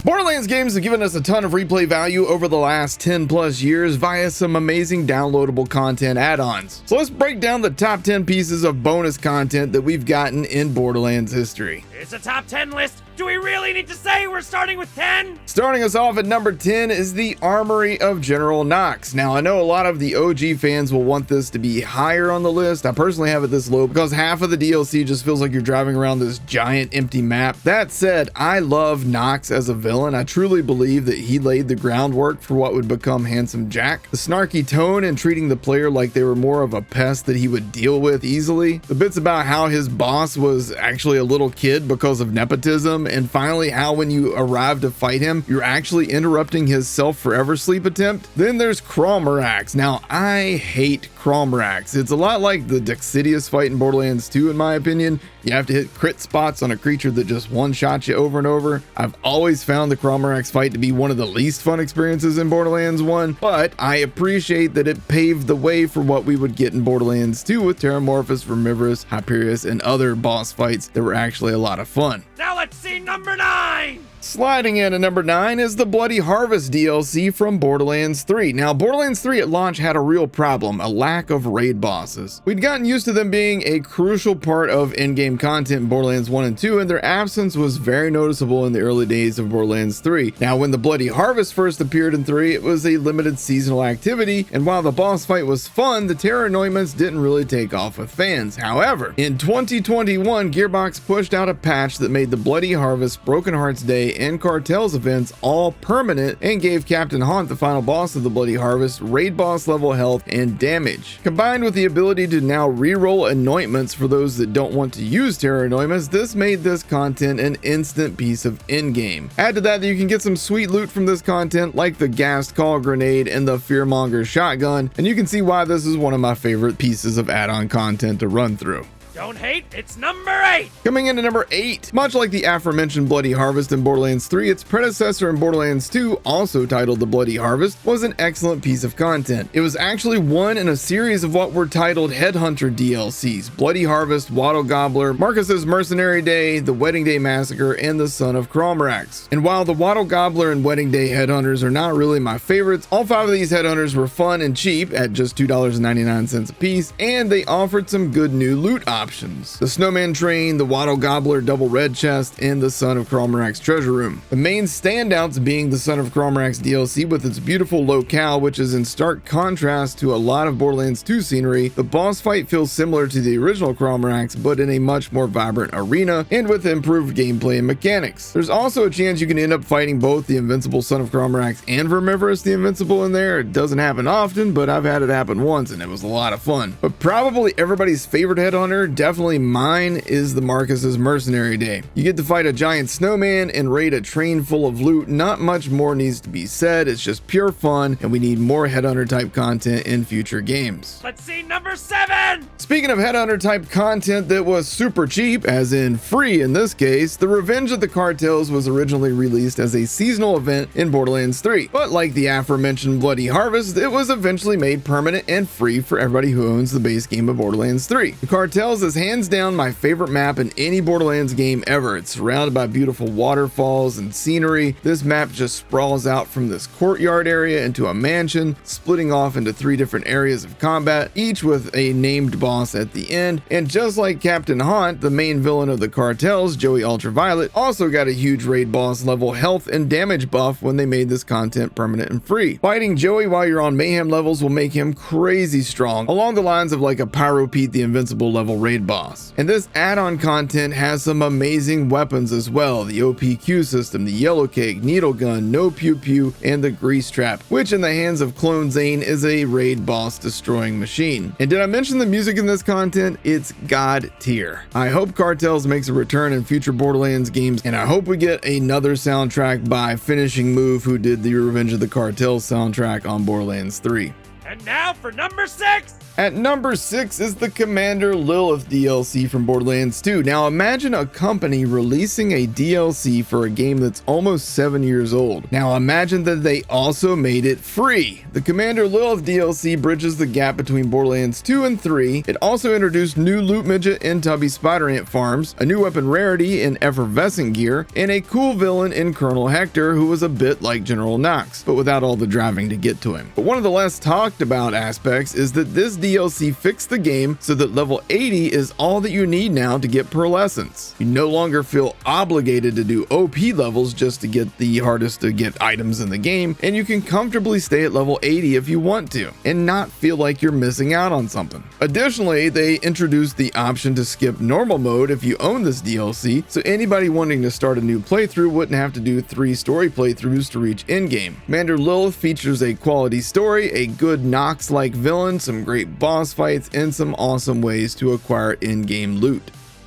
Borderlands games have given us a ton of replay value over the last 10 plus years via some amazing downloadable content add-ons. So let's break down the top 10 pieces of bonus content that we've gotten in Borderlands history. It's a top 10 list. Do we really need to say we're starting with 10? Starting us off at number 10 is the Armory of General Knox. Now, I know a lot of the OG fans will want this to be higher on the list. I personally have it this low because half of the DLC just feels like you're driving around this giant empty map. That said, I love Knox as a villain. I truly believe that he laid the groundwork for what would become Handsome Jack. The snarky tone and treating the player like they were more of a pest that he would deal with easily. The bits about how his boss was actually a little kid because of nepotism, and finally how when you arrive to fight him, you're actually interrupting his self-forever sleep attempt. Then there's Cromarax. Now, I hate Cromarax. It's a lot like the Dexidius fight in Borderlands 2 in my opinion. You have to hit crit spots on a creature that just one-shots you over and over. I've always found the Cromarax fight to be one of the least fun experiences in Borderlands 1, but I appreciate that it paved the way for what we would get in Borderlands 2 with Terramorphous, Vermivorous, Hyperius, and other boss fights that were actually a lot of fun. Now let's see number 9! Sliding in at number 9 is the Bloody Harvest DLC from Borderlands 3. Now, Borderlands 3 at launch had a real problem, a lack of raid bosses. We'd gotten used to them being a crucial part of in-game content in Borderlands 1 and 2, and their absence was very noticeable in the early days of Borderlands 3. Now, when the Bloody Harvest first appeared in 3, it was a limited seasonal activity, and while the boss fight was fun, the terror anointments didn't really take off with fans. However, in 2021, Gearbox pushed out a patch that made the Bloody Harvest, Broken Hearts Day, and Cartels events all permanent and gave Captain Haunt, the final boss of the Bloody Harvest, raid boss level health and damage. Combined with the ability to now reroll anointments for those that don't want to use terror anointments, this made this content an instant piece of in-game. Add to that you can get some sweet loot from this content like the Gas Call Grenade and the Fearmonger Shotgun, and you can see why this is one of my favorite pieces of add-on content to run through. Don't hate, it's number 8! Coming into number 8, much like the aforementioned Bloody Harvest in Borderlands 3, its predecessor in Borderlands 2, also titled The Bloody Harvest, was an excellent piece of content. It was actually one in a series of what were titled Headhunter DLCs, Bloody Harvest, Wattle Gobbler, Marcus's Mercenary Day, the Wedding Day Massacre, and the Son of Cromarax. And while the Wattle Gobbler and Wedding Day Headhunters are not really my favorites, all 5 of these Headhunters were fun and cheap at just $2.99 a piece, and they offered some good new loot options. The Snowman Train, the Wattle Gobbler Double Red Chest, and the Son of Cromarax Treasure Room. The main standouts being the Son of Cromarax DLC with its beautiful locale, which is in stark contrast to a lot of Borderlands 2 scenery. The boss fight feels similar to the original Cromarax, but in a much more vibrant arena and with improved gameplay and mechanics. There's also a chance you can end up fighting both the invincible Son of Cromarax and Vermivorous the Invincible in there. It doesn't happen often, but I've had it happen once and it was a lot of fun. But probably everybody's favorite headhunter, definitely mine, is the Marcus's Mercenary Day. You get to fight a giant snowman and raid a train full of loot. Not much more needs to be said. It's just pure fun, and we need more Headhunter type content in future games. Let's see number 7! Speaking of Headhunter type content that was super cheap, as in free in this case, the Revenge of the Cartels was originally released as a seasonal event in Borderlands 3. But like the aforementioned Bloody Harvest, it was eventually made permanent and free for everybody who owns the base game of Borderlands 3. The Cartels is hands down my favorite map in any Borderlands game ever. It's surrounded by beautiful waterfalls and scenery. This map just sprawls out from this courtyard area into a mansion, splitting off into 3 different areas of combat, each with a named boss at the end. And just like Captain Haunt, the main villain of the Cartels, Joey Ultraviolet, also got a huge raid boss level health and damage buff when they made this content permanent and free. Fighting Joey while you're on mayhem levels will make him crazy strong, along the lines of like a Pyro Pete the Invincible level raid boss. And this add-on content has some amazing weapons as well. The OPQ system, the Yellow Cake, Needle Gun, No Pew Pew, and the Grease Trap, which in the hands of Clone Zane is a raid boss destroying machine. And did I mention the music in this content? It's god tier. I hope Cartels makes a return in future Borderlands games, and I hope we get another soundtrack by Finishing Move, who did the Revenge of the Cartels soundtrack on Borderlands 3. And now for number 6! At number 6 is the Commander Lilith DLC from Borderlands 2. Now imagine a company releasing a DLC for a game that's almost 7 years old. Now imagine that they also made it free. The Commander Lilith DLC bridges the gap between Borderlands 2 and 3. It also introduced new loot midget and tubby spider ant farms, a new weapon rarity in effervescent gear, and a cool villain in Colonel Hector who was a bit like General Knox, but without all the driving to get to him. But one of the less talked about aspects is that this DLC fixed the game so that level 80 is all that you need now to get pearlescence. You no longer feel obligated to do OP levels just to get the hardest to get items in the game, and you can comfortably stay at level 80 if you want to, and not feel like you're missing out on something. Additionally, they introduced the option to skip normal mode if you own this DLC, so anybody wanting to start a new playthrough wouldn't have to do 3 story playthroughs to reach endgame. Commander Lilith features a quality story, a good Knox-like villain, some great boss fights, and some awesome ways to acquire in-game loot.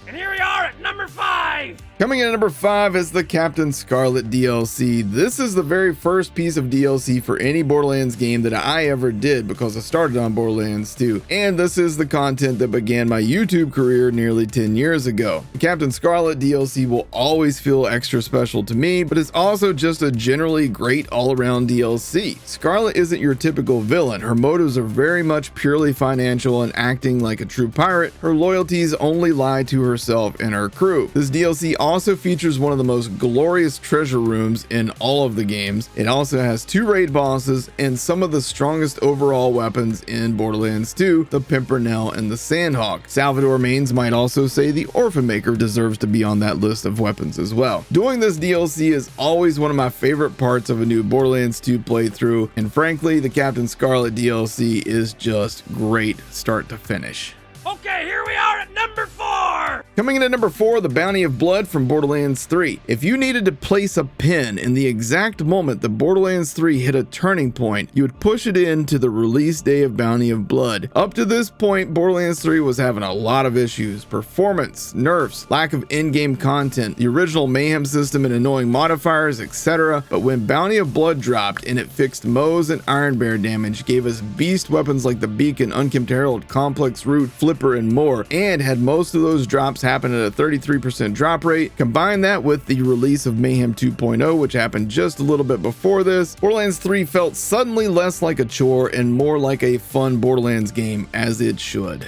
And here we are at number 5! Coming in at number 5 is the Captain Scarlet DLC. This is the very first piece of DLC for any Borderlands game that I ever did because I started on Borderlands 2, and this is the content that began my YouTube career nearly 10 years ago. The Captain Scarlet DLC will always feel extra special to me, but it's also just a generally great all-around DLC. Scarlet isn't your typical villain. Her motives are very much purely financial and acting like a true pirate. Her loyalties only lie to herself and her crew. This DLC also features one of the most glorious treasure rooms in all of the games. It also has 2 raid bosses and some of the strongest overall weapons in Borderlands 2, the Pimpernel and the Sandhawk. Salvador Maines might also say the Orphan Maker deserves to be on that list of weapons as well. Doing this DLC is always one of my favorite parts of a new Borderlands 2 playthrough, and frankly, the Captain Scarlet DLC is just great start to finish. Okay, here we are at number 4! Coming in at number 4, the Bounty of Blood from Borderlands 3. If you needed to place a pin in the exact moment that Borderlands 3 hit a turning point, you would push it in to the release day of Bounty of Blood. Up to this point, Borderlands 3 was having a lot of issues: performance, nerfs, lack of in-game content, the original mayhem system and annoying modifiers, etc. But when Bounty of Blood dropped and it fixed Moe's and Iron Bear damage, gave us beast weapons like the Beacon, Unkempt Herald, Complex Root, Flipper, and more, and had most of those drops happen at a 33% drop rate. Combine that with the release of Mayhem 2.0, which happened just a little bit before this, Borderlands 3 felt suddenly less like a chore and more like a fun Borderlands game, as it should.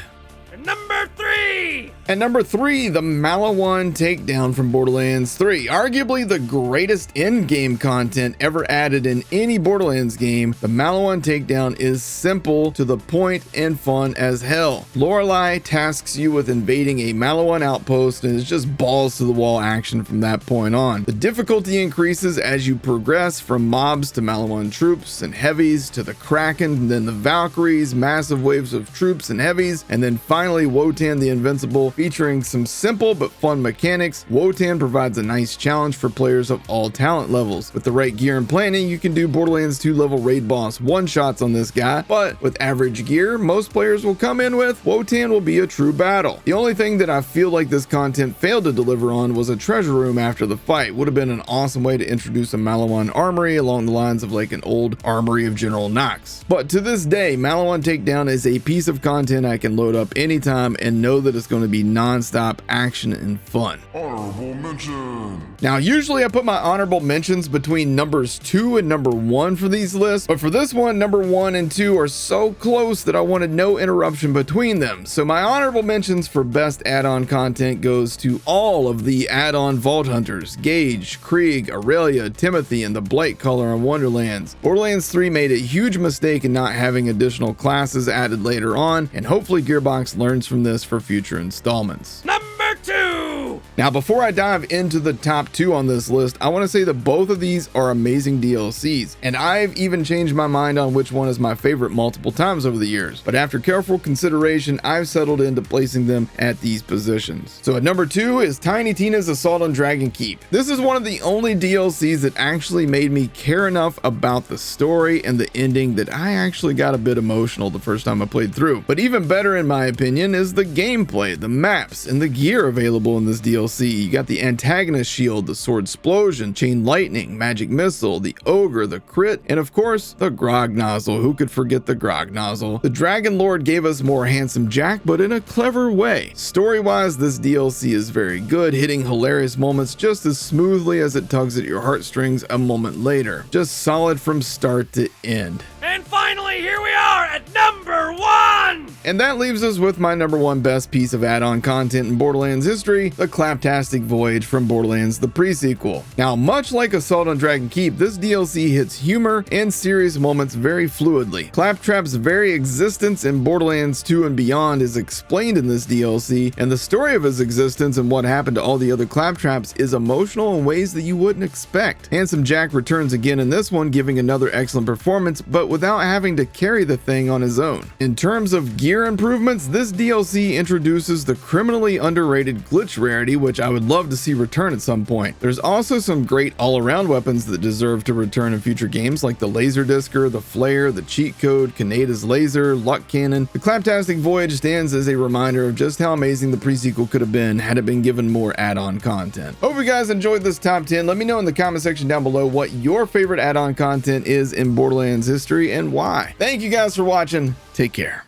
And number 3! At number 3, the Malawan takedown from Borderlands 3. Arguably the greatest in-game content ever added in any Borderlands game, the Malawan takedown is simple, to the point, and fun as hell. Lorelei tasks you with invading a Malawan outpost, and it's just balls to the wall action from that point on. The difficulty increases as you progress from mobs to Malawan troops and heavies to the Kraken, and then the Valkyries, massive waves of troops and heavies, and then finally Wotan the Invincible. Featuring some simple but fun mechanics, Wotan provides a nice challenge for players of all talent levels. With the right gear and planning, you can do Borderlands 2 level raid boss one-shots on this guy, but with average gear most players will come in with, Wotan will be a true battle. The only thing that I feel like this content failed to deliver on was a treasure room after the fight. Would have been an awesome way to introduce a Malawan armory along the lines of like an old armory of General Knox. But to this day, Malawan Takedown is a piece of content I can load up anytime and know that it's going to be non-stop action and fun. Honorable mention. Now, usually I put my honorable mentions between numbers 2 and number 1 for these lists, but for this one, number 1 and 2 are so close that I wanted no interruption between them. So my honorable mentions for best add-on content goes to all of the add-on Vault Hunters: Gage, Krieg, Aurelia, Timothy, and the Blight Color on Wonderlands. Borderlands 3 made a huge mistake in not having additional classes added later on, and hopefully Gearbox learns from this for future installments. Number 2! Now, before I dive into the top 2 on this list, I want to say that both of these are amazing DLCs, and I've even changed my mind on which one is my favorite multiple times over the years, but after careful consideration, I've settled into placing them at these positions. So at number 2 is Tiny Tina's Assault on Dragon Keep. This is one of the only DLCs that actually made me care enough about the story and the ending that I actually got a bit emotional the first time I played through. But even better in my opinion is the gameplay, the maps, and the gear available in this DLC. DLC. You got the antagonist shield, the sword explosion, chain lightning, magic missile, the ogre, the crit, and of course, the grog nozzle. Who could forget the grog nozzle? The Dragon Lord gave us more handsome Jack, but in a clever way. Story-wise, this DLC is very good, hitting hilarious moments just as smoothly as it tugs at your heartstrings a moment later. Just solid from start to end. And finally, here we are at number 1! And that leaves us with my number 1 best piece of add-on content in Borderlands history, the Claptastic Voyage from Borderlands the pre-sequel. Now, much like Assault on Dragon Keep, this DLC hits humor and serious moments very fluidly. Claptrap's very existence in Borderlands 2 and beyond is explained in this DLC, and the story of his existence and what happened to all the other Claptraps is emotional in ways that you wouldn't expect. Handsome Jack returns again in this one, giving another excellent performance, but without having to carry the thing on his own. In terms of gear improvements, this DLC introduces the criminally underrated glitch rarity, which I would love to see return at some point. There's also some great all-around weapons that deserve to return in future games, like the laser discer, the flare, the cheat code, Kaneda's laser, luck cannon. The Claptastic Voyage stands as a reminder of just how amazing the pre-sequel could have been had it been given more add-on content. Hope you guys enjoyed this top 10. Let me know in the comment section down below what your favorite add-on content is in Borderlands history and why. Thank you guys for watching. Take care.